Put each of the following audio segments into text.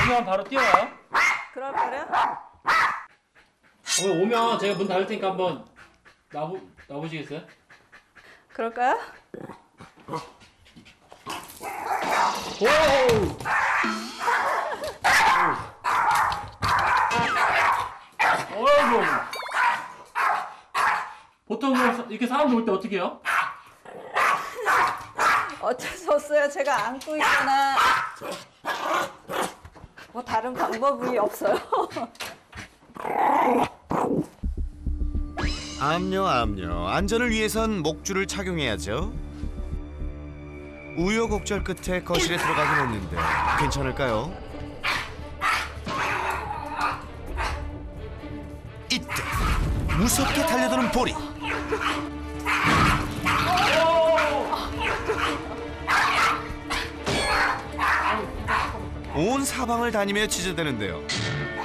오면 바로 뛰어요. 그럴까요? 오면 제가 문 닫을 테니까 한번 나보시겠어요? 그럴까요? 오! 어이구. 보통 이렇게 사람들 올 때 어떻게 해요? 어쩔 수 없어요. 제가 안고 있거나 뭐 다른 방법이 없어요. 암요. 안전을 위해선 목줄을 착용해야죠. 우여곡절 끝에 거실에 들어가긴 했는데 괜찮을까요? 이때 무섭게 달려드는 보리. 온 사방을 다니며 짖어대는데요.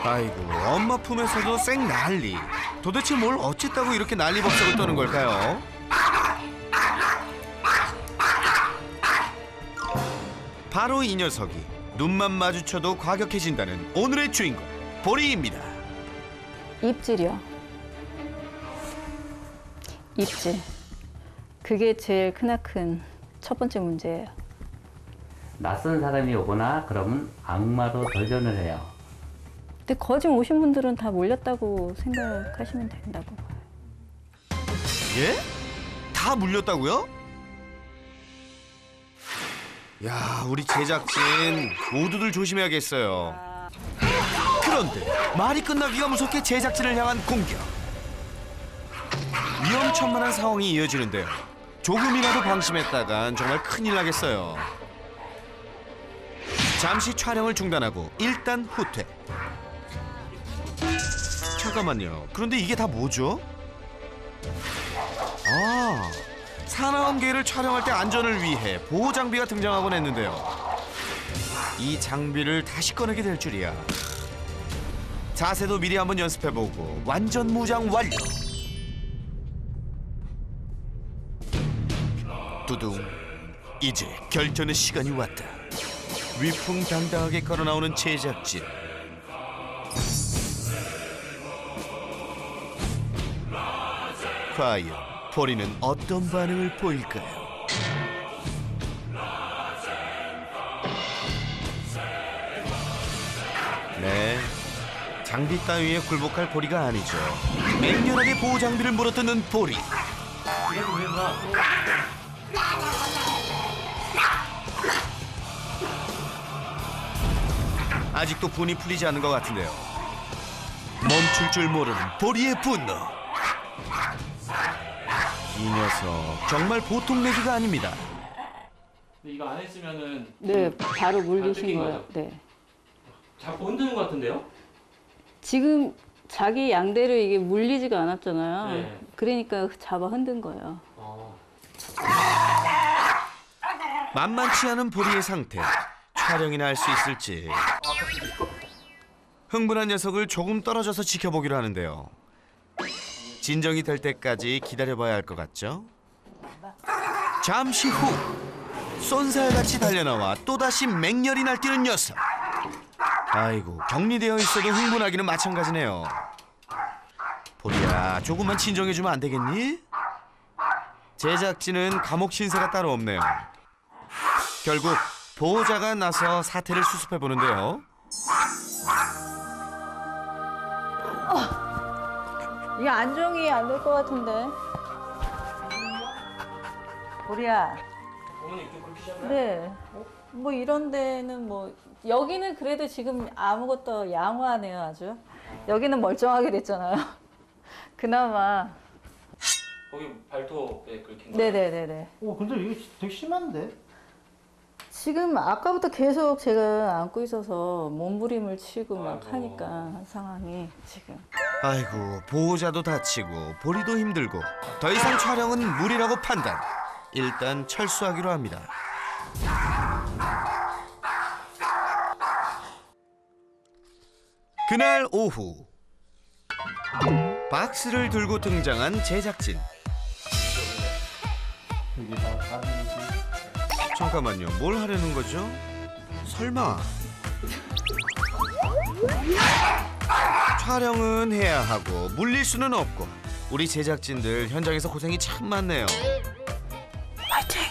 아이고, 엄마 품에서도 쌩 난리. 도대체 뭘 어쨌다고 이렇게 난리법석을 떠는 걸까요? 바로 이 녀석이 눈만 마주쳐도 과격해진다는 오늘의 주인공 보리입니다. 입질이요. 입질. 그게 제일 크나큰 첫 번째 문제예요. 낯선 사람이 오거나 그러면 악마로 돌변을 해요. 근데 거짓 오신 분들은 다 몰렸다고 생각하시면 된다고 봐요. 예? 다 물렸다고요? 야, 우리 제작진 모두들 조심해야겠어요. 그런데 말이 끝나기가 무섭게 제작진을 향한 공격. 위험천만한 상황이 이어지는데요. 조금이라도 방심했다간 정말 큰일 나겠어요. 잠시 촬영을 중단하고 일단 후퇴. 잠깐만요. 그런데 이게 다 뭐죠? 아, 사나운계를 촬영할 때 안전을 위해 보호 장비가 등장하곤 했는데요. 이 장비를 다시 꺼내게 될 줄이야. 자세도 미리 한번 연습해보고 완전 무장 완료. 두둥. 이제 결전의 시간이 왔다. 위풍당당하게 걸어나오는 제작진. 과연 보리는 어떤 반응을 보일까요? 네, 장비 따위에 굴복할 보리가 아니죠. 맹렬하게 보호 장비를 물어뜯는 보리. 아직도 분이 풀리지 않는 것 같은데요. 멈출 줄 모르는 보리의 분노. 이 녀석 정말 보통 내기가 아닙니다. 근데 이거 안 했으면은 네, 바로 뜯긴 물리신 거예요. 거죠? 네. 자꾸 흔드는 것 같은데요? 지금 자기 양대로 이게 물리지가 않았잖아요. 네. 그러니까 잡아 흔든 거예요. 만만치 않은 보리의 상태. 촬영이나 할 수 있을지. 흥분한 녀석을 조금 떨어져서 지켜보기로 하는데요. 진정이 될 때까지 기다려봐야 할 것 같죠? 잠시 후 쏜살같이 달려나와 또다시 맹렬히 날뛰는 녀석. 아이고, 격리되어 있어도 흥분하기는 마찬가지네요. 보리야, 조금만 진정해주면 안 되겠니? 제작진은 감옥 신세가 따로 없네요. 결국 보호자가 나서 사태를 수습해보는데요. 이게 안정이 안 될 것 같은데. 보리야. 어머니 좀 그렇게 시작해요? 네. 뭐 이런 데는 뭐 여기는 그래도 지금 아무것도 양호하네요, 아주. 여기는 멀쩡하게 됐잖아요. 그나마. 거기 발톱에 긁힌 거. 네네네네. 근데 이게 되게 심한데? 지금 아까부터 계속 제가 안고 있어서 몸부림을 치고 막 아이고. 하니까 상황이 지금. 아이고, 보호자도 다치고 보리도 힘들고 더 이상 촬영은 무리라고 판단. 일단 철수하기로 합니다. 그날 오후 박스를 들고 등장한 제작진. 이게 다 다른지. 잠깐만요, 뭘 하려는 거죠? 설마 촬영은 해야 하고 물릴 수는 없고 우리 제작진들 현장에서 고생이 참 많네요. 파이팅!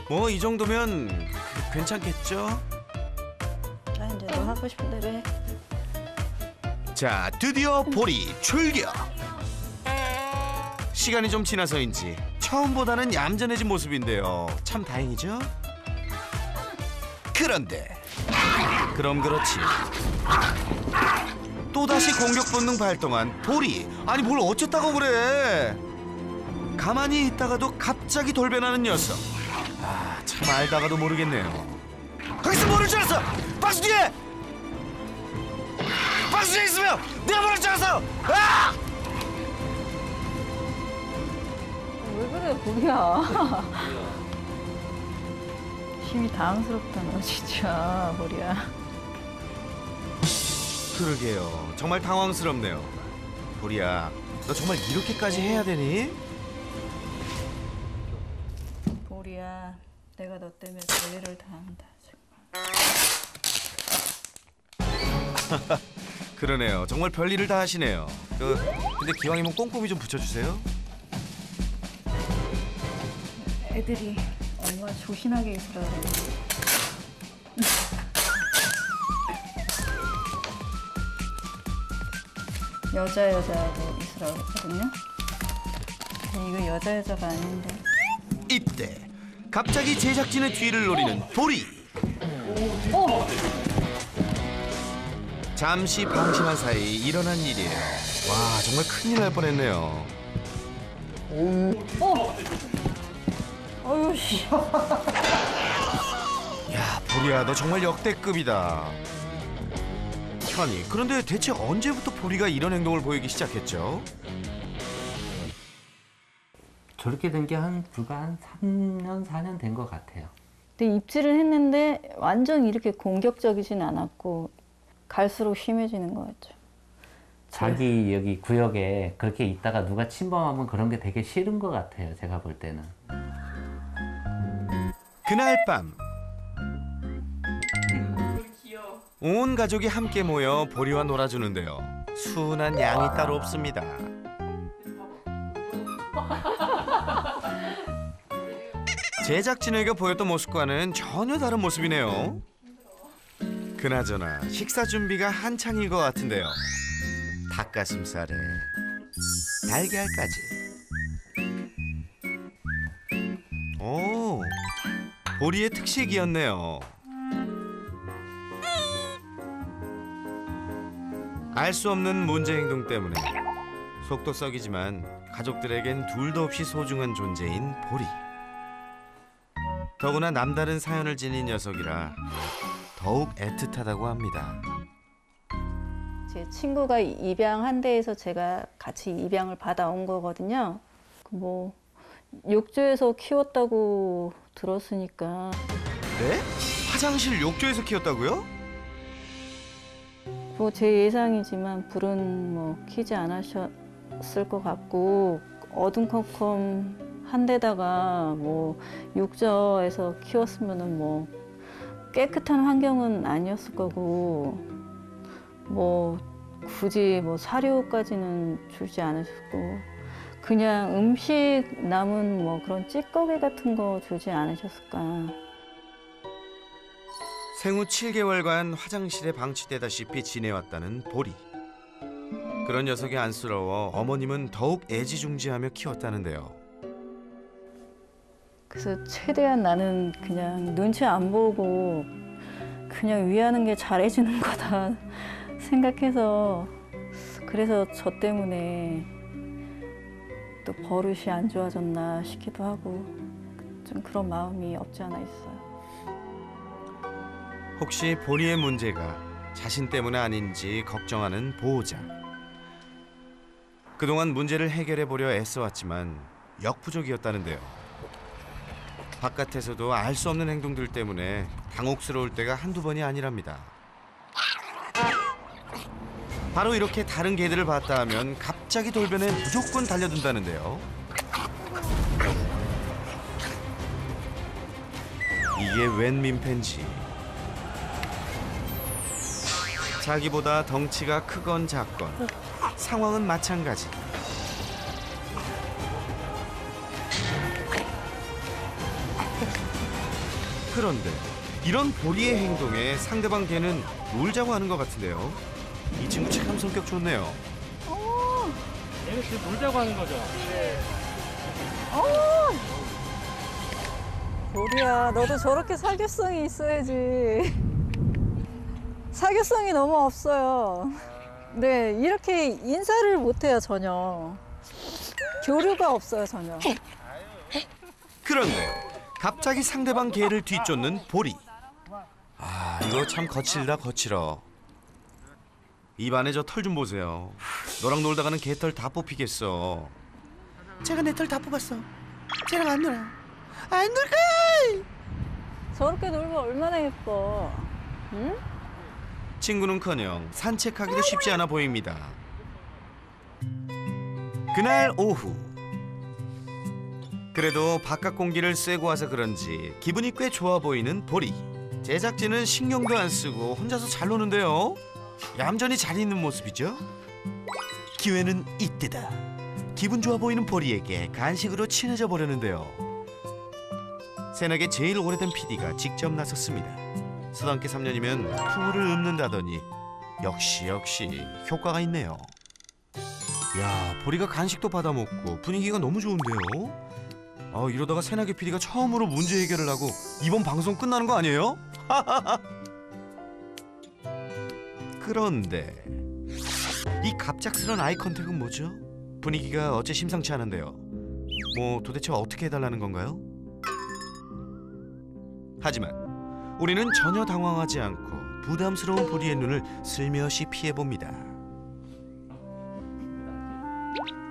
뭐 이 정도면 괜찮겠죠? 자, 이제 너 하고 싶은 대로 해. 자, 드디어 보리 출격! 시간이 좀 지나서인지 처음보다는 얌전해진 모습인데요. 참 다행이죠? 그런데 그럼 그렇지. 또다시 공격 본능 발동한 보리. 아니 뭘 어쨌다고 그래. 가만히 있다가도 갑자기 돌변하는 녀석. 아, 참 알다가도 모르겠네요. 거기서 모를 줄 알았어. 박스 뒤에 있으면 내가 모를 줄 알았어. 아! 왜 그래, 보리야. 힘이 당황스럽다, 너 진짜, 보리야. 그러게요. 정말 당황스럽네요. 보리야, 너 정말 이렇게까지 해야 되니? 보리야, 내가 너 때문에 별일을 다 한다, 정말. 그러네요. 정말 별일을 다 하시네요. 근데 기왕이면 꼼꼼히 좀 붙여주세요. 애들이 얼마나 조신하게 있으라 그래. 여자하고 있으라고 했거든요. 근데 이거 여자가 아닌데. 이때 갑자기 제작진의 뒤를 노리는 보리. 잠시 방심한 사이 일어난 일이에요. 와, 정말 큰일 날 뻔했네요. 어휴, 씨. 야, 보리야, 너 정말 역대급이다. 아니, 그런데 대체 언제부터 보리가 이런 행동을 보이기 시작했죠? 저렇게 된 게 불과 한 3년, 4년 된 것 같아요. 근데 입질을 했는데 완전 이렇게 공격적이진 않았고 갈수록 심해지는 것 같죠. 자기 여기 구역에 그렇게 있다가 누가 침범하면 그런 게 되게 싫은 것 같아요. 제가 볼 때는. 그날 밤 온 가족이 함께 모여 보리와 놀아주는데요. 순한 양이 따로 없습니다. 제작진에게 보였던 모습과는 전혀 다른 모습이네요. 그나저나 식사 준비가 한창일 것 같은데요. 닭가슴살에 달걀까지. 오, 보리의 특식이었네요. 알 수 없는 문제 행동 때문에 속도 썩이지만 가족들에겐 둘도 없이 소중한 존재인 보리. 더구나 남다른 사연을 지닌 녀석이라 더욱 애틋하다고 합니다. 제 친구가 입양한 데에서 제가 같이 입양을 받아온 거거든요. 뭐 욕조에서 키웠다고 들었으니까. 네? 화장실 욕조에서 키웠다고요? 뭐 제 예상이지만 불은 뭐 켜지 않으셨을 것 같고 어둠컴컴한 데다가 뭐 욕조에서 키웠으면은 뭐 깨끗한 환경은 아니었을 거고 뭐 굳이 뭐 사료까지는 주지 않으셨고 그냥 음식 남은 뭐 그런 찌꺼기 같은 거 주지 않으셨을까. 생후 7개월간 화장실에 방치되다시피 지내왔다는 보리. 그런 녀석이 안쓰러워 어머님은 더욱 애지중지하며 키웠다는데요. 그래서 최대한 나는 그냥 눈치 안 보고 그냥 위하는 게 잘해주는 거다 생각해서 그래서 저 때문에 또 버릇이 안 좋아졌나 싶기도 하고 좀 그런 마음이 없지 않아 있어요. 혹시 보리의 문제가 자신 때문 아닌지 걱정하는 보호자. 그동안 문제를 해결해 보려 애써왔지만 역부족이었다는데요. 바깥에서도 알 수 없는 행동들 때문에 당혹스러울 때가 한두 번이 아니랍니다. 바로 이렇게 다른 개들을 봤다 하면 갑자기 돌변해 무조건 달려든다는데요. 이게 웬 민폐인지. 자기보다 덩치가 크건 작건 상황은 마찬가지. 그런데 이런 보리의 행동에 상대방 개는 놀자고 하는 것 같은데요. 이 친구 참 성격 좋네요. 얘는 지금 놀자고 하는 거죠? 보리야, 너도 저렇게 사교성이 있어야지. 사교성이 너무 없어요. 네, 이렇게 인사를 못해요, 전혀. 교류가 없어요, 전혀. 그런데 갑자기 상대방 개를 뒤쫓는 보리. 아, 이거 참 거칠다 거칠어. 입안에 저 털 좀 보세요. 너랑 놀다가는 개털 다 뽑히겠어. 제가 내 털 다 뽑았어. 쟤랑 안 놀아. 안 놀까? 저렇게 놀면 얼마나 예뻐. 응? 친구는커녕 산책하기도 쉽지 않아 보입니다. 그날 오후. 그래도 바깥 공기를 쐬고 와서 그런지 기분이 꽤 좋아 보이는 보리. 제작진은 신경도 안 쓰고 혼자서 잘 노는데요. 얌전히 잘 있는 모습이죠. 기회는 이때다. 기분 좋아 보이는 보리에게 간식으로 친해져 보려는데요. 새나게 제일 오래된 PD가 직접 나섰습니다. 서당계 3년이면 풍우를 읊는다더니 역시 효과가 있네요. 야, 보리가 간식도 받아 먹고 분위기가 너무 좋은데요. 이러다가 새나게 PD가 처음으로 문제 해결을 하고 이번 방송 끝나는 거 아니에요? 그런데 이 갑작스런 아이 컨택은 뭐죠? 분위기가 어째 심상치 않은데요. 뭐 도대체 어떻게 해달라는 건가요? 하지만 우리는 전혀 당황하지 않고 부담스러운 보리의 눈을 슬며시 피해봅니다.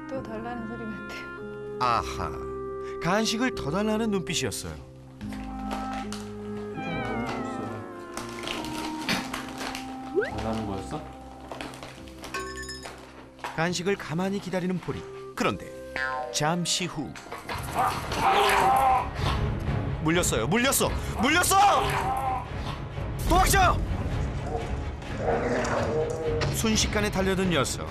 또 달라는 소리 같아요. 아하, 간식을 더 달라는 눈빛이었어요. 달라는 거였어? 간식을 가만히 기다리는 보리. 그런데 잠시 후 물렸어! 도망쳐! 순식간에 달려든 녀석.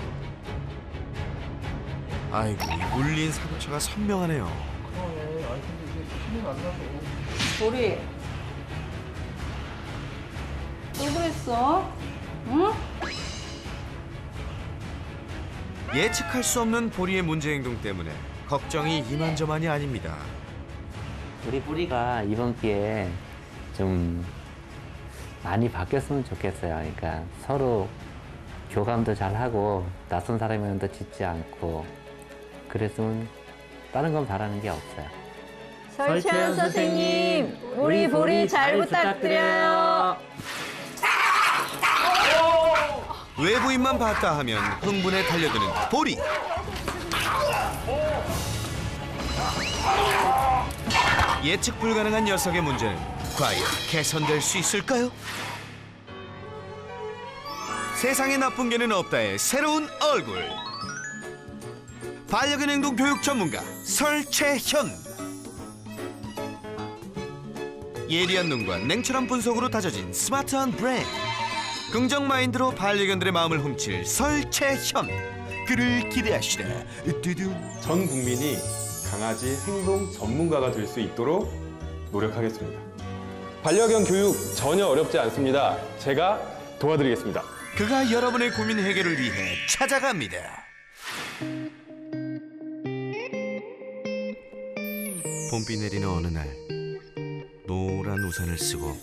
아이고, 이 물린 사고차가 선명하네요. 그러네. 아니 근데 이게 힘이 안 나서. 보리. 또 그랬어? 응? 예측할 수 없는 보리의 문제 행동 때문에 걱정이 이만저만이 아닙니다. 우리 뿌리가 이번 기회에 좀 많이 바뀌었으면 좋겠어요. 그러니까 서로 교감도 잘하고 낯선 사람이랑도 짖지 않고 그랬으면 다른 건 바라는 게 없어요. 설채연 선생님, 우리 보리 잘 부탁드려요. 외부인만 봤다 하면 흥분에 달려드는 보리. 예측 불가능한 녀석의 문제는 과연 개선될 수 있을까요? 세상에 나쁜 개는 없다의 새로운 얼굴. 반려견 행동 교육 전문가 설채현. 예리한 눈과 냉철한 분석으로 다져진 스마트한 브레인. 긍정 마인드로 반려견들의 마음을 훔칠 설채현. 그를 기대하시라. 뚜둥. 전 국민이 강아지 행동 전문가가 될 수 있도록 노력하겠습니다. 반려견 교육 전혀 어렵지 않습니다. 제가 도와드리겠습니다. 그가 여러분의 고민 해결을 위해 찾아갑니다. 봄비 내리는 어느 날 노란 우산을 쓰고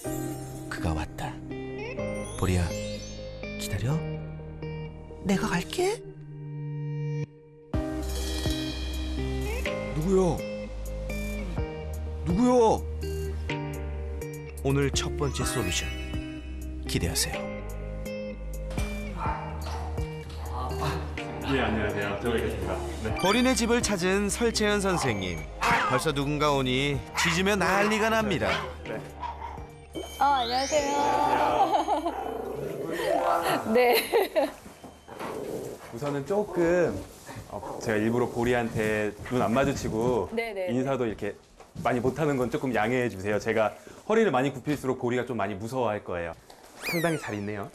그가 왔다. 보리야, 기다려. 내가 갈게. 누구요? 오늘 첫 번째 솔루션 기대하세요. 네, 안녕하세요. 들어가겠습니다. 네. 보리네 집을 찾은 설채연 선생님. 벌써 누군가 오니 짖으며 난리가 납니다. 안녕하세요. 네. 우선은 조금 제가 일부러 보리한테 눈 안 마주치고 네네. 인사도 이렇게 많이 못하는 건 조금 양해해 주세요. 제가 허리를 많이 굽힐수록 보리가 좀 많이 무서워할 거예요. 상당히 잘 있네요.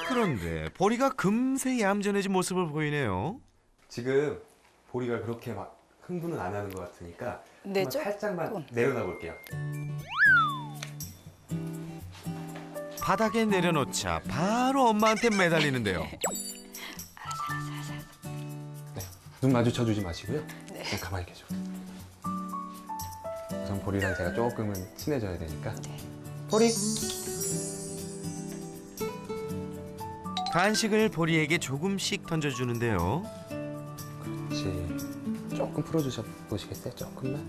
그런데 보리가 금세 얌전해진 모습을 보이네요. 지금 보리가 그렇게 막 흥분은 안 하는 것 같으니까 네, 한번 살짝만 내려놔 볼게요. 바닥에 내려놓자 바로 엄마한테 매달리는데요. 네, 눈 마주쳐 주지 마시고요. 네. 가만히 계셔. 우선 보리랑 제가 조금은 친해져야 되니까. 보리. 간식을 보리에게 조금씩 던져주는데요. 그렇지. 조금 풀어주셔 보시겠어요? 조금만.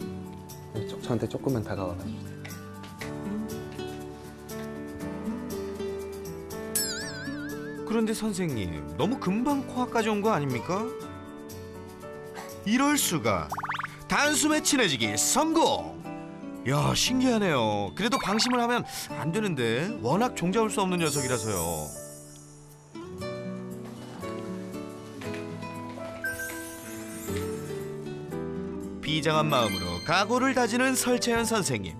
네, 저한테 조금만 다가와 봐주세요. 그런데 선생님, 너무 금방 코앞까지 온 거 아닙니까? 이럴 수가. 단숨에 친해지기 성공! 야, 신기하네요. 그래도 방심을 하면 안 되는데 워낙 종잡을 수 없는 녀석이라서요. 비장한 마음으로 각오를 다지는 설채연 선생님.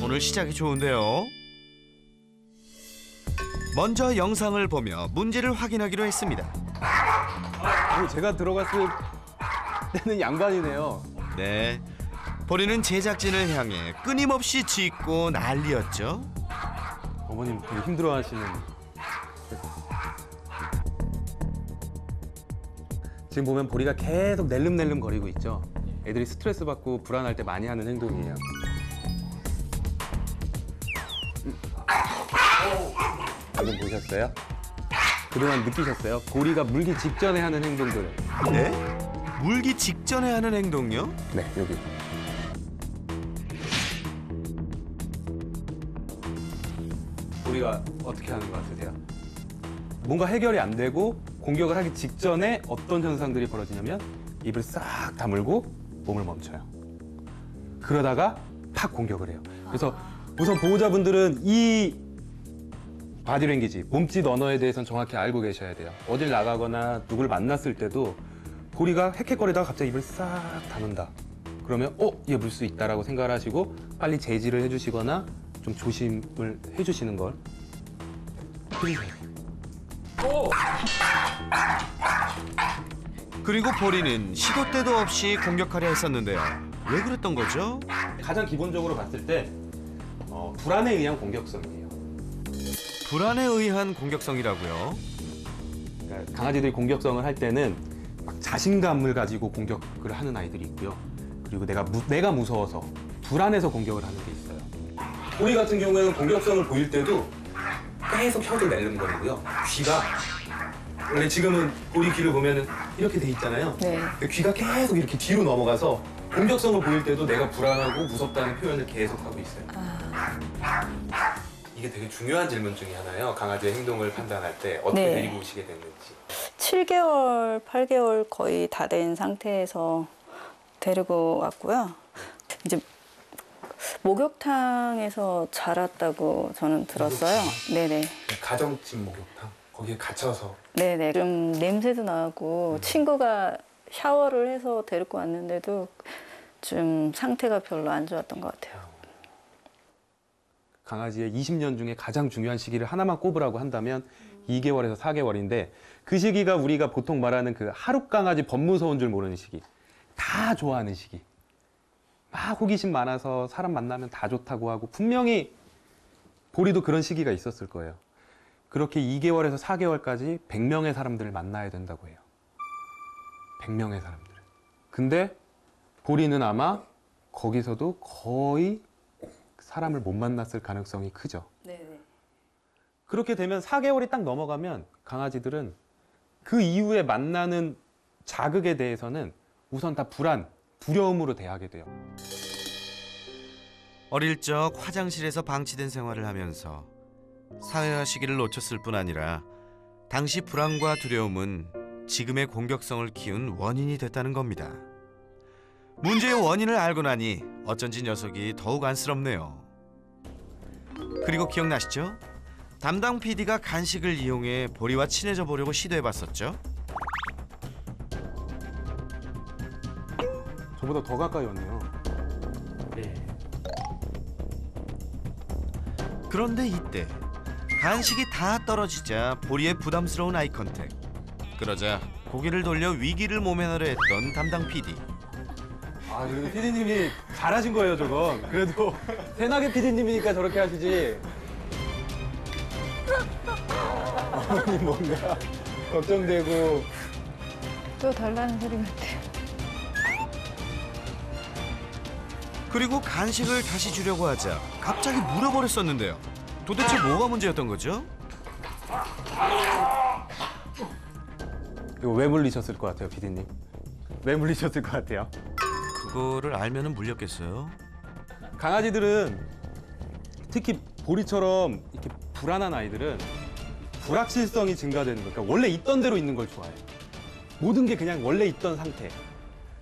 오늘 시작이 좋은데요. 먼저 영상을 보며 문제를 확인하기로 했습니다. 제가 들어갔을 때는 양반이네요. 네, 보리는 제작진을 향해 끊임없이 짖고 난리였죠. 어머님 되게 힘들어하시는. 지금 보면 보리가 계속 낼름낼름 거리고 있죠. 애들이 스트레스 받고 불안할 때 많이 하는 행동이에요. 방금 보셨어요? 그동안 느끼셨어요? 보리가 물기 직전에 하는 행동들을. 네? 물기 직전에 하는 행동요? 네, 여기. 보리가 어떻게 하는 것 같으세요? 뭔가 해결이 안 되고 공격을 하기 직전에 어떤 현상들이 벌어지냐면 입을 싹 다물고 몸을 멈춰요. 그러다가 팍 공격을 해요. 그래서 우선 보호자분들은 이 바디랭귀지, 몸짓 언어에 대해서는 정확히 알고 계셔야 돼요. 어딜 나가거나 누굴 만났을 때도 보리가 헥헥거리다가 갑자기 입을 싹 다문다. 그러면 얘 물 수 있다라고 생각을 하시고 빨리 제지를 해주시거나 좀 조심을 해주시는 걸 해주세요. 그리고 보리는 시도 때도 없이 공격하려 했었는데요. 왜 그랬던 거죠? 가장 기본적으로 봤을 때 불안에 의한 공격성이에요. 불안에 의한 공격성이라고요? 그러니까 강아지들이 공격성을 할 때는 막 자신감을 가지고 공격을 하는 아이들이 있고요. 그리고 내가 무서워서 불안해서 공격을 하는 게 있어요. 보리 같은 경우에는 공격성을 보일 때도 계속 혀를 낼름거리고요. 귀가 원래 지금은 보리 귀를 보면은 이렇게 돼 있잖아요. 네. 귀가 계속 이렇게 뒤로 넘어가서 공격성을 보일 때도 내가 불안하고 무섭다는 표현을 계속 하고 있어요. 이게 되게 중요한 질문 중에 하나예요. 강아지의 행동을 판단할 때 어떻게 네. 데리고 오시게 됐는지. 7개월, 8개월 거의 다 된 상태에서 데리고 왔고요. 이제 목욕탕에서 자랐다고 저는 들었어요. 네네. 가정집 목욕탕 거기에 갇혀서. 네네. 좀 냄새도 나고 친구가 샤워를 해서 데리고 왔는데도 좀 상태가 별로 안 좋았던 것 같아요. 강아지의 20년 중에 가장 중요한 시기를 하나만 꼽으라고 한다면 2개월에서 4개월인데 그 시기가 우리가 보통 말하는 그 하루 강아지 법무서운 줄 모르는 시기. 다 좋아하는 시기. 막 호기심 많아서 사람 만나면 다 좋다고 하고 분명히 보리도 그런 시기가 있었을 거예요. 그렇게 2개월에서 4개월까지 100명의 사람들을 만나야 된다고 해요. 100명의 사람들을. 근데 보리는 아마 거기서도 거의 사람을 못 만났을 가능성이 크죠. 네네. 그렇게 되면 4개월이 딱 넘어가면 강아지들은 그 이후에 만나는 자극에 대해서는 우선 다 두려움으로 대하게 돼요. 어릴 적 화장실에서 방치된 생활을 하면서 사회화 시기를 놓쳤을 뿐 아니라 당시 불안과 두려움은 지금의 공격성을 키운 원인이 됐다는 겁니다. 문제의 원인을 알고 나니 어쩐지 녀석이 더욱 안쓰럽네요. 그리고 기억나시죠? 담당 PD가 간식을 이용해 보리와 친해져 보려고 시도해봤었죠. 저보다 더 가까이 왔네요. 네. 그런데 이때 간식이 다 떨어지자 보리의 부담스러운 아이 컨택. 그러자 고개를 돌려 위기를 모면하려 했던 담당 PD. 아, 그래도 PD님이 잘하신 거예요, 저건. 그래도 새나게 PD님이니까 저렇게 하시지. 어머니 뭔가 걱정되고. 또 달라는 소리 같아. 그리고 간식을 다시 주려고 하자 갑자기 물어버렸었는데요. 도대체 뭐가 문제였던 거죠? 이거 왜 물리셨을 것 같아요, PD님? 왜 물리셨을 것 같아요? 그거를 알면은 물렸겠어요? 강아지들은 특히 보리처럼 이렇게 불안한 아이들은 불확실성이 증가되는 거예요. 그러니까 원래 있던 대로 있는 걸 좋아해요. 모든 게 그냥 원래 있던 상태.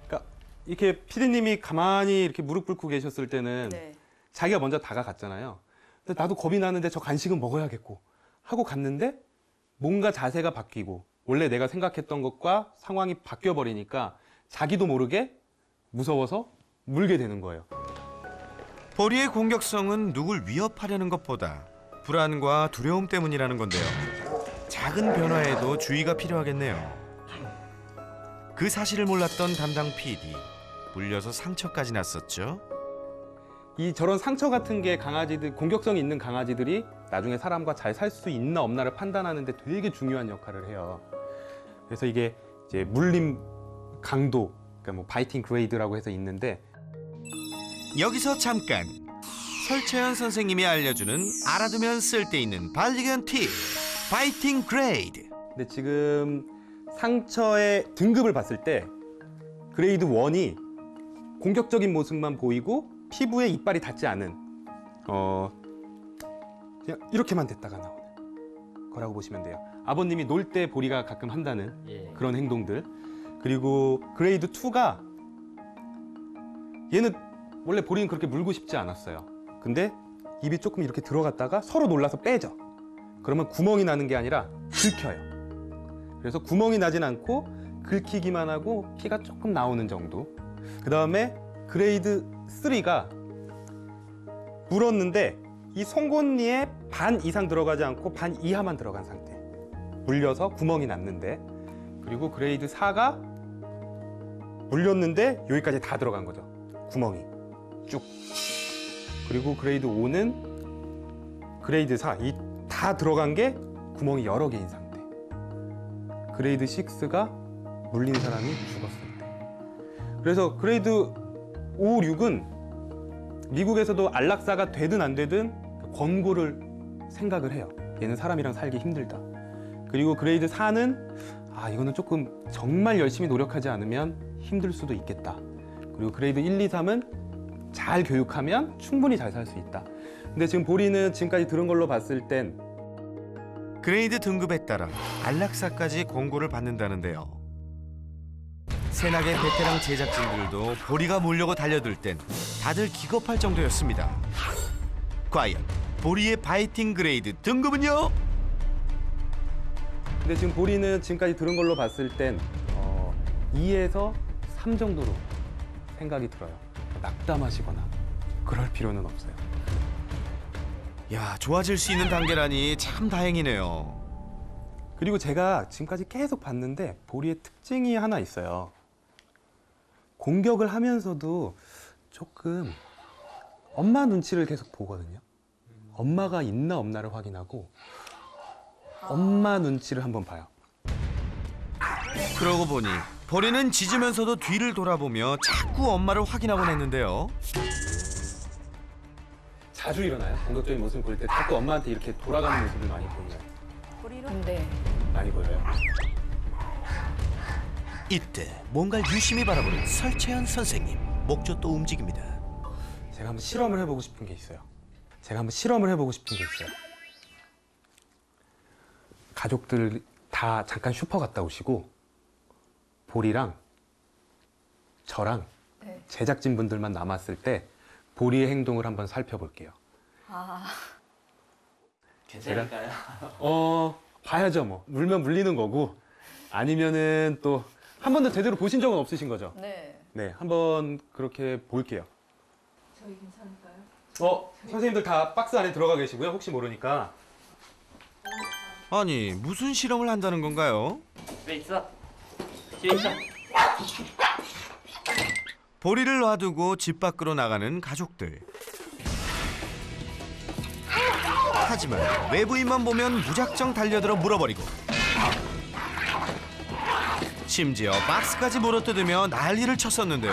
그러니까 이렇게 피디님이 가만히 이렇게 무릎 꿇고 계셨을 때는 네. 자기가 먼저 다가갔잖아요. 근데 나도 겁이 나는데 저 간식은 먹어야겠고 하고 갔는데 뭔가 자세가 바뀌고 원래 내가 생각했던 것과 상황이 바뀌어 버리니까 자기도 모르게 무서워서 물게 되는 거예요. 보리의 공격성은 누굴 위협하려는 것보다 불안과 두려움 때문이라는 건데요. 작은 변화에도 주의가 필요하겠네요. 그 사실을 몰랐던 담당 PD. 물려서 상처까지 났었죠. 이 저런 상처 같은 게 강아지들, 공격성이 있는 강아지들이 나중에 사람과 잘 살 수 있나 없나를 판단하는 데 되게 중요한 역할을 해요. 그래서 이게 이제 물림 강도, 그러니까 뭐 바이팅 그레이드라고 해서 있는데, 여기서 잠깐 설채연 선생님이 알려주는 알아두면 쓸데있는 반려견 팁. 바이팅 그레이드. 근데 지금 상처의 등급을 봤을 때 그레이드 1이 공격적인 모습만 보이고 피부에 이빨이 닿지 않은 그냥 이렇게만 됐다가 나오는 거라고 보시면 돼요. 아버님이 놀 때 보리가 가끔 한다는 예. 그런 행동들. 그리고 그레이드 2가 얘는 원래 보리는 그렇게 물고 싶지 않았어요. 근데 입이 조금 이렇게 들어갔다가 서로 놀라서 빼죠. 그러면 구멍이 나는 게 아니라 긁혀요. 그래서 구멍이 나진 않고 긁히기만 하고 피가 조금 나오는 정도. 그 다음에 그레이드 3가 물었는데 이 송곳니에 반 이상 들어가지 않고 반 이하만 들어간 상태. 물려서 구멍이 났는데. 그리고 그레이드 4가 물렸는데 여기까지 다 들어간 거죠. 구멍이 쭉. 그리고 그레이드 5는 그레이드 4, 이 다 들어간 게 구멍이 여러 개인 상태. 그레이드 6가 물린 사람이 죽었을 때. 그래서 그레이드 5, 6은 미국에서도 안락사가 되든 안 되든 권고를 생각을 해요. 얘는 사람이랑 살기 힘들다. 그리고 그레이드 4는 이거는 조금 정말 열심히 노력하지 않으면 힘들 수도 있겠다. 그리고 그레이드 1, 2, 3은 잘 교육하면 충분히 잘 살 수 있다. 근데 지금 보리는 지금까지 들은 걸로 봤을 땐 그레이드 등급에 따라 안락사까지 권고를 받는다는데요. 새나게 베테랑 제작진들도 보리가 몰려고 달려들 땐 다들 기겁할 정도였습니다. 과연 보리의 바이팅 그레이드 등급은요? 근데 지금 보리는 지금까지 들은 걸로 봤을 땐 2에서 3 정도로 생각이 들어요. 낙담하시거나 그럴 필요는 없어요. 야, 좋아질 수 있는 단계라니 참 다행이네요. 그리고 제가 지금까지 계속 봤는데 보리의 특징이 하나 있어요. 공격을 하면서도 조금 엄마 눈치를 계속 보거든요. 엄마가 있나 없나를 확인하고 엄마 눈치를 한번 봐요. 그러고 보니 보리는 짖으면서도 뒤를 돌아보며 자꾸 엄마를 확인하곤 했는데요. 자주 일어나요? 공격적인 모습을 볼 때 자꾸 엄마한테 이렇게 돌아가는 모습을 많이 보여요. 네. 많이 보여요. 이때 뭔가를 유심히 바라보는 설채연 선생님. 목조 또 움직입니다. 제가 한번 실험을 해보고 싶은 게 있어요. 가족들 다 잠깐 슈퍼 갔다 오시고 보리랑 저랑 네. 제작진분들만 남았을 때 보리의 행동을 한번 살펴볼게요. 괜찮을까요? 봐야죠 뭐. 물면 물리는 거고 아니면은 또 한 번도 제대로 보신 적은 없으신 거죠? 네. 네, 한번 그렇게 볼게요. 저희 괜찮을까요? 선생님들 다 박스 안에 들어가 계시고요. 혹시 모르니까. 아니 무슨 실험을 한다는 건가요? 왜 있어? 뒤에 있어. 보리를 놔두고 집 밖으로 나가는 가족들. 하지만 외부인만 보면 무작정 달려들어 물어버리고 심지어 박스까지 물어뜯으며 난리를 쳤었는데요.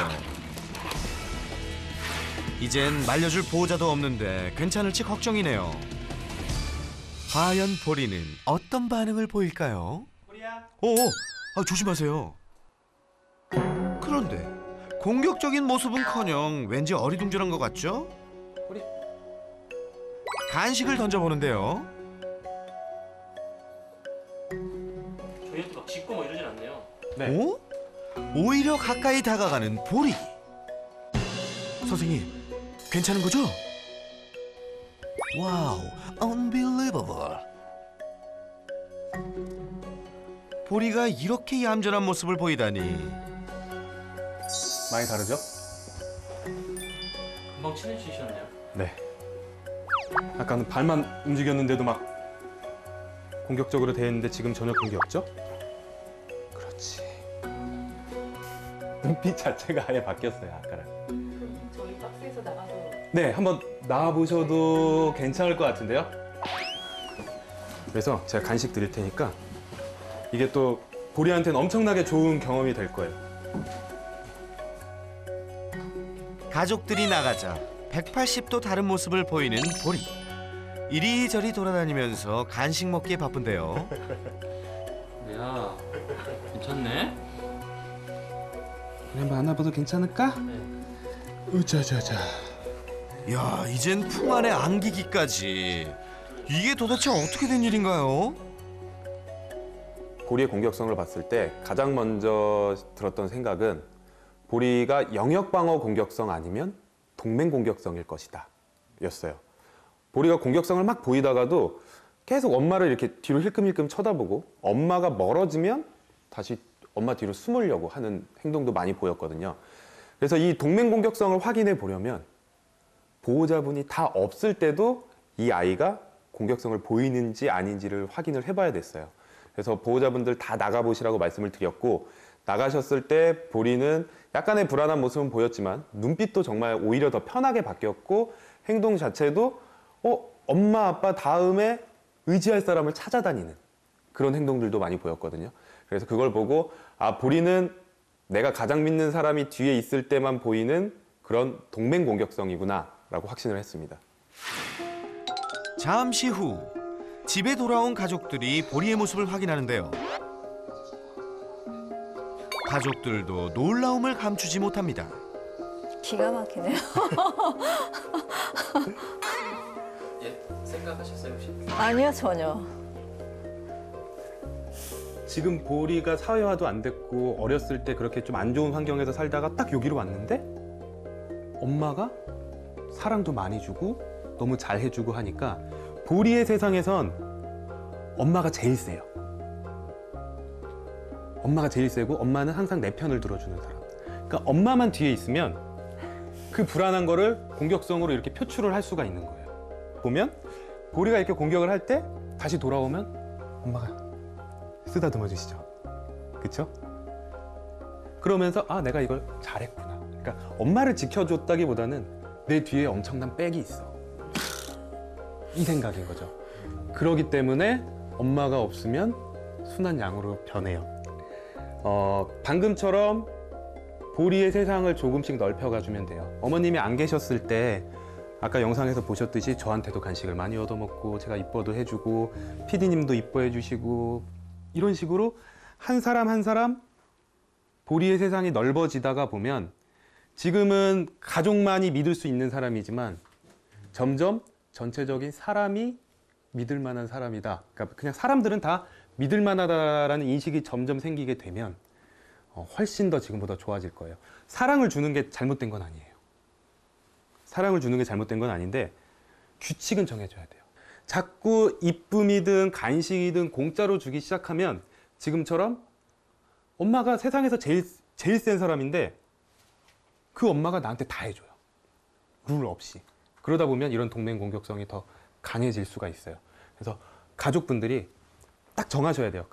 이젠 말려줄 보호자도 없는데 괜찮을지 걱정이네요. 과연 보리는 어떤 반응을 보일까요? 보리야. 오, 조심하세요. 그런데 공격적인 모습은커녕 왠지 어리둥절한 것 같죠? 보리. 간식을 던져보는데요. 저희한테 막 짖고 뭐 이러진 않네요. 네. 오? 오히려 가까이 다가가는 보리. 선생님, 괜찮은 거죠? 와우, unbelievable. 보리가 이렇게 얌전한 모습을 보이다니. 많이 다르죠? 금방 친해지셨네요. 네. 아까는 발만 움직였는데도 막 공격적으로 대했는데 지금 전혀 그런 게 없죠? 그렇지. 눈빛 자체가 아예 바뀌었어요, 아까랑. 저희 박스에서 나가서 네, 한번 나와보셔도 괜찮을 것 같은데요? 그래서 제가 간식 드릴 테니까 이게 또 보리한테는 엄청나게 좋은 경험이 될 거예요. 가족들이 나가자 180도 다른 모습을 보이는 보리. 이리저리 돌아다니면서 간식 먹기에 바쁜데요. 야, 괜찮네. 우리 한번 안아봐도 괜찮을까? 네. 으자자자. 야, 이젠 품 안에 안기기까지. 이게 도대체 어떻게 된 일인가요? 보리의 공격성을 봤을 때 가장 먼저 들었던 생각은 보리가 영역 방어 공격성 아니면 동맹 공격성일 것이다 였어요. 보리가 공격성을 막 보이다가도 계속 엄마를 이렇게 뒤로 힐끔힐끔 쳐다보고 엄마가 멀어지면 다시 엄마 뒤로 숨으려고 하는 행동도 많이 보였거든요. 그래서 이 동맹 공격성을 확인해 보려면 보호자분이 다 없을 때도 이 아이가 공격성을 보이는지 아닌지를 확인을 해봐야 됐어요. 그래서 보호자분들 다 나가보시라고 말씀을 드렸고, 나가셨을 때 보리는 약간의 불안한 모습은 보였지만 눈빛도 정말 오히려 더 편하게 바뀌었고, 행동 자체도 엄마 아빠 다음에 의지할 사람을 찾아다니는 그런 행동들도 많이 보였거든요. 그래서 그걸 보고 보리는 내가 가장 믿는 사람이 뒤에 있을 때만 보이는 그런 동맹 공격성이구나 라고 확신을 했습니다. 잠시 후 집에 돌아온 가족들이 보리의 모습을 확인하는데요. 가족들도 놀라움을 감추지 못합니다. 기가 막히네요. 예, 생각하셨어요 혹시? 아니요, 전혀. 지금 보리가 사회화도 안 됐고 어렸을 때 그렇게 좀 안 좋은 환경에서 살다가 딱 여기로 왔는데 엄마가 사랑도 많이 주고 너무 잘해주고 하니까 보리의 세상에선 엄마가 제일 세요. 엄마가 제일 세고 엄마는 항상 내 편을 들어주는 사람. 그러니까 엄마만 뒤에 있으면 그 불안한 거를 공격성으로 이렇게 표출을 할 수가 있는 거예요. 보면 보리가 이렇게 공격을 할 때 다시 돌아오면 엄마가 쓰다듬어 주시죠. 그쵸? 그러면서 내가 이걸 잘했구나. 그러니까 엄마를 지켜줬다기보다는 내 뒤에 엄청난 백이 있어. 이 생각인 거죠. 그러기 때문에 엄마가 없으면 순한 양으로 변해요. 방금처럼 보리의 세상을 조금씩 넓혀가주면 돼요. 어머님이 안 계셨을 때 아까 영상에서 보셨듯이 저한테도 간식을 많이 얻어먹고 제가 이뻐도 해주고 PD님도 이뻐해 주시고 이런 식으로 한 사람 한 사람 보리의 세상이 넓어지다가 보면 지금은 가족만이 믿을 수 있는 사람이지만 점점 전체적인 사람이 믿을 만한 사람이다. 그러니까 그냥 사람들은 다 믿을 만하다라는 인식이 점점 생기게 되면 훨씬 더 지금보다 좋아질 거예요. 사랑을 주는 게 잘못된 건 아니에요. 사랑을 주는 게 잘못된 건 아닌데 규칙은 정해줘야 돼요. 자꾸 이쁨이든 간식이든 공짜로 주기 시작하면 지금처럼 엄마가 세상에서 제일 센 사람인데 그 엄마가 나한테 다 해줘요. 룰 없이. 그러다 보면 이런 동맹 공격성이 더 강해질 수가 있어요. 그래서 가족분들이 딱 정하셔야 돼요.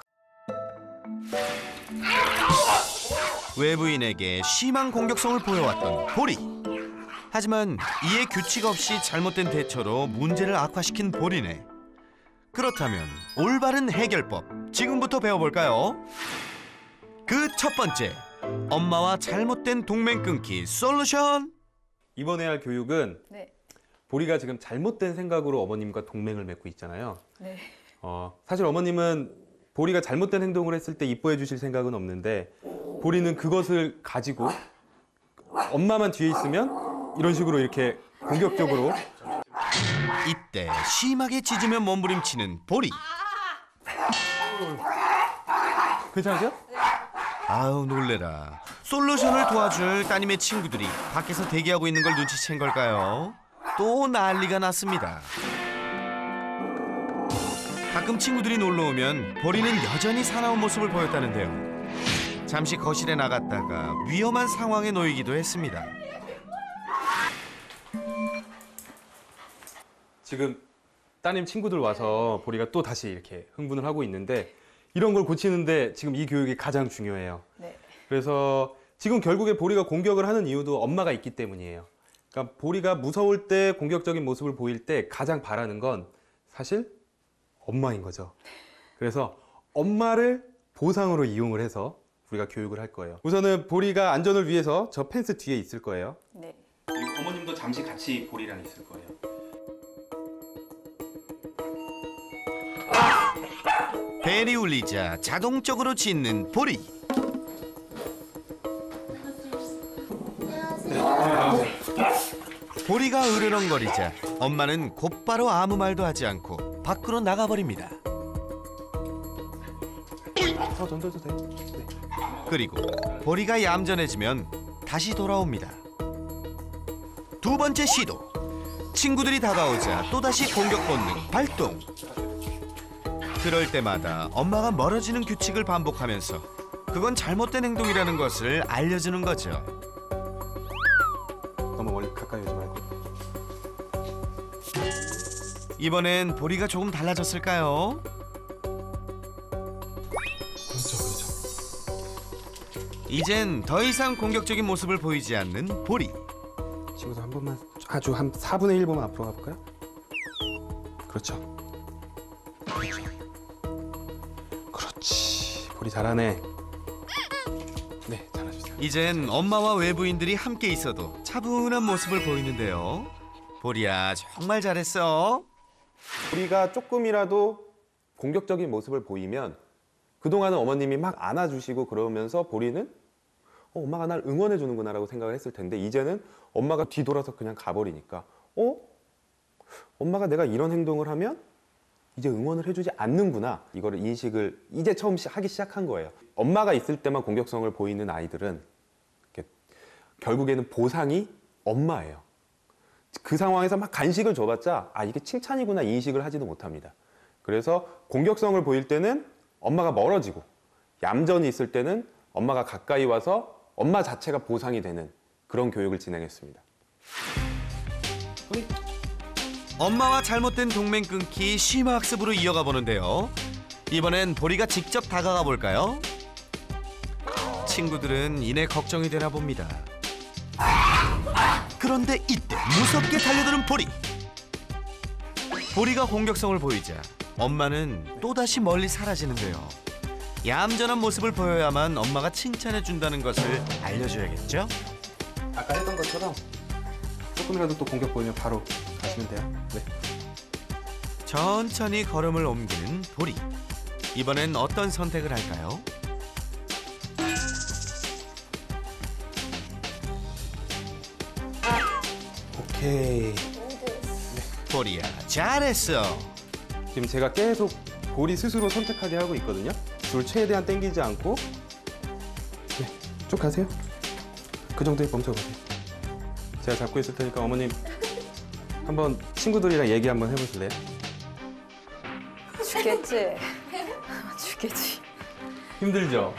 외부인에게 심한 공격성을 보여왔던 보리. 하지만 이에 규칙 없이 잘못된 대처로 문제를 악화시킨 보리네. 그렇다면 올바른 해결법 지금부터 배워볼까요? 그 첫 번째, 엄마와 잘못된 동맹 끊기 솔루션. 이번에 할 교육은 네. 보리가 지금 잘못된 생각으로 어머님과 동맹을 맺고 있잖아요. 네. 사실 어머님은 보리가 잘못된 행동을 했을 때 이뻐해 주실 생각은 없는데 보리는 그것을 가지고 엄마만 뒤에 있으면 이런 식으로 이렇게 공격적으로 이때 심하게 짖으며 몸부림치는 보리. 괜찮으세요? 아우 놀래라. 솔루션을 도와줄 따님의 친구들이 밖에서 대기하고 있는 걸 눈치챈 걸까요? 또 난리가 났습니다. 가끔 친구들이 놀러오면 보리는 여전히 사나운 모습을 보였다는데요. 잠시 거실에 나갔다가 위험한 상황에 놓이기도 했습니다. 지금 따님 친구들 와서 보리가 또 다시 이렇게 흥분을 하고 있는데 이런 걸 고치는데 지금 이 교육이 가장 중요해요. 네. 그래서 지금 결국에 보리가 공격을 하는 이유도 엄마가 있기 때문이에요. 그러니까 보리가 무서울 때 공격적인 모습을 보일 때 가장 바라는 건 사실 엄마인 거죠. 그래서 엄마를 보상으로 이용을 해서 우리가 교육을 할 거예요. 우선은 보리가 안전을 위해서 저 펜스 뒤에 있을 거예요. 네. 그리고 어머님도 잠시 같이 보리랑 있을 거예요. 벨이 울리자 자동적으로 짖는 보리. 보리가 으르렁거리자 엄마는 곧바로 아무 말도 하지 않고 밖으로 나가버립니다. 더 던져도 돼. 네. 그리고 보리가 얌전해지면 다시 돌아옵니다. 두 번째 시도. 친구들이 다가오자 또다시 공격 본능 발동. 그럴 때마다 엄마가 멀어지는 규칙을 반복하면서 그건 잘못된 행동이라는 것을 알려주는 거죠. 너무 멀리 가까이 오지 말고. 이번엔 보리가 조금 달라졌을까요? 그렇죠. 이젠 더 이상 공격적인 모습을 보이지 않는 보리. 친구들 한 번만 아주 한 4분의 1번만 앞으로 가볼까요? 그렇죠. 그렇지. 보리 잘하네. 네, 잘하셨어요. 이젠 엄마와 외부인들이 함께 있어도 차분한 모습을 보이는데요. 보리야 정말 잘했어. 보리가 조금이라도 공격적인 모습을 보이면 그동안은 어머님이 막 안아주시고 그러면서 보리는 엄마가 날 응원해 주는구나 라고 생각을 했을 텐데 이제는 엄마가 뒤돌아서 그냥 가버리니까 엄마가 내가 이런 행동을 하면 이제 응원을 해주지 않는구나, 이거를 인식을 이제 처음 하기 시작한 거예요. 엄마가 있을 때만 공격성을 보이는 아이들은 결국에는 보상이 엄마예요. 그 상황에서 막 간식을 줘봤자 이게 칭찬이구나 인식을 하지도 못합니다. 그래서 공격성을 보일 때는 엄마가 멀어지고 얌전히 있을 때는 엄마가 가까이 와서 엄마 자체가 보상이 되는 그런 교육을 진행했습니다. 엄마와 잘못된 동맹 끊기 심화 학습으로 이어가 보는데요. 이번엔 보리가 직접 다가가 볼까요? 친구들은 이내 걱정이 되나 봅니다. 그런데 이때 무섭게 달려드는 보리. 보리가 공격성을 보이자 엄마는 또다시 멀리 사라지는데요. 얌전한 모습을 보여야만 엄마가 칭찬해 준다는 것을 알려줘야겠죠? 아까 했던 것처럼 조금이라도 또 공격 보이면 바로 가시면 돼요. 네. 천천히 걸음을 옮기는 보리. 이번엔 어떤 선택을 할까요? 오케이. 보리야 잘했어. 지금 제가 계속 보리 스스로 선택하게 하고 있거든요. 줄 최대한 당기지 않고 네, 쭉 가세요. 그 정도에 멈춰보세요. 제가 잡고 있을 테니까 어머님 한번 친구들이랑 얘기 한번 해보실래요? 죽겠지? 죽겠지. 힘들죠?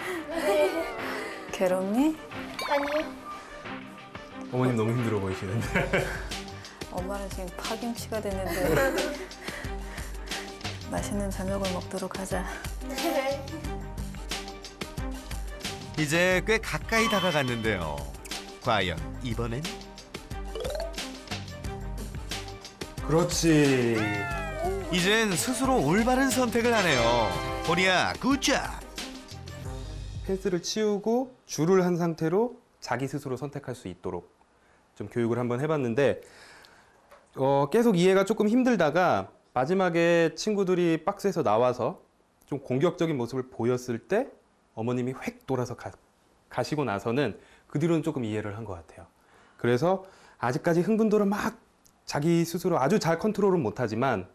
괴롭니? 어머님 너무 힘들어 보이시는데. 엄마는 지금 파김치가 됐는데 맛있는 저녁을 먹도록 하자. 이제 꽤 가까이 다가갔는데요. 과연 이번엔? 그렇지. 이젠 스스로 올바른 선택을 하네요. 보리야, 굿잡! 펜스를 치우고 줄을 한 상태로 자기 스스로 선택할 수 있도록 좀 교육을 한번 해봤는데 계속 이해가 조금 힘들다가 마지막에 친구들이 박스에서 나와서 좀 공격적인 모습을 보였을 때 어머님이 획 돌아서 가시고 나서는 그 뒤로는 조금 이해를 한 것 같아요. 그래서 아직까지 흥분도를 막 자기 스스로 아주 잘 컨트롤은 못하지만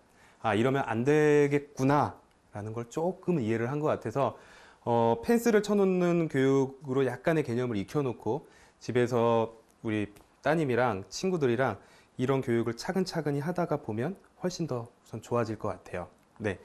이러면 안 되겠구나 라는 걸 조금 이해를 한 것 같아서 펜스를 쳐놓는 교육으로 약간의 개념을 익혀놓고 집에서 우리 따님이랑 친구들이랑 이런 교육을 차근차근히 하다가 보면 훨씬 더 우선 좋아질 것 같아요. 네,